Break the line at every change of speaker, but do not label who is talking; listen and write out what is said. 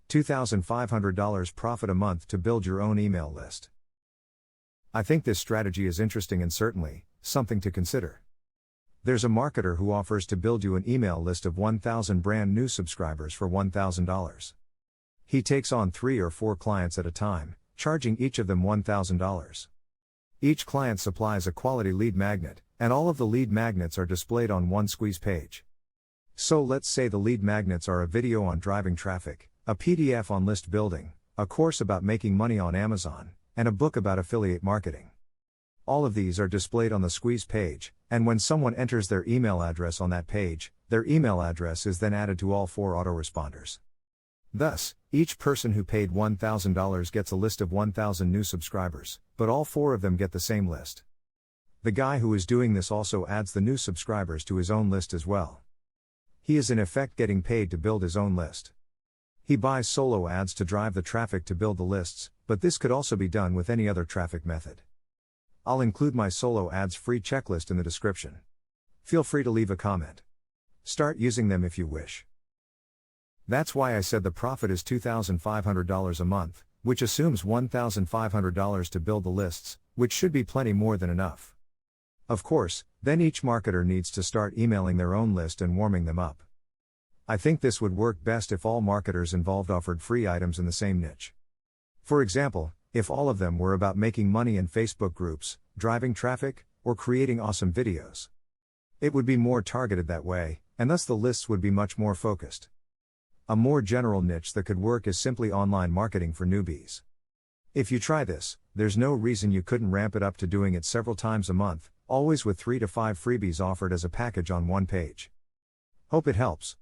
$2,500 profit a month to build your own email list. I think this strategy is interesting and certainly something to consider. There's a marketer who offers to build you an email list of 1,000 brand new subscribers for $1,000. He takes on 3 or 4 clients at a time, charging each of them $1,000. Each client supplies a quality lead magnet, and all of the lead magnets are displayed on one squeeze page. So let's say the lead magnets are a video on driving traffic, a PDF on list building, a course about making money on Amazon, and a book about affiliate marketing. All of these are displayed on the squeeze page, and when someone enters their email address on that page, their email address is then added to all 4 autoresponders. Thus, each person who paid $1,000 gets a list of 1,000 new subscribers, but all 4 of them get the same list. The guy who is doing this also adds the new subscribers to his own list as well. He is in effect getting paid to build his own list. He buys solo ads to drive the traffic to build the lists, but this could also be done with any other traffic method. I'll include my solo ads free checklist in the description. Feel free to leave a comment. Start using them if you wish. That's why I said the profit is $2,500 a month, which assumes $1,500 to build the lists, which should be plenty more than enough. Of course, then each marketer needs to start emailing their own list and warming them up. I think this would work best if all marketers involved offered free items in the same niche. For example, if all of them were about making money in Facebook groups, driving traffic, or creating awesome videos. It would be more targeted that way, and thus the lists would be much more focused. A more general niche that could work is simply online marketing for newbies. If you try this, there's no reason you couldn't ramp it up to doing it several times a month, always with 3 to 5 freebies offered as a package on one page. Hope it helps.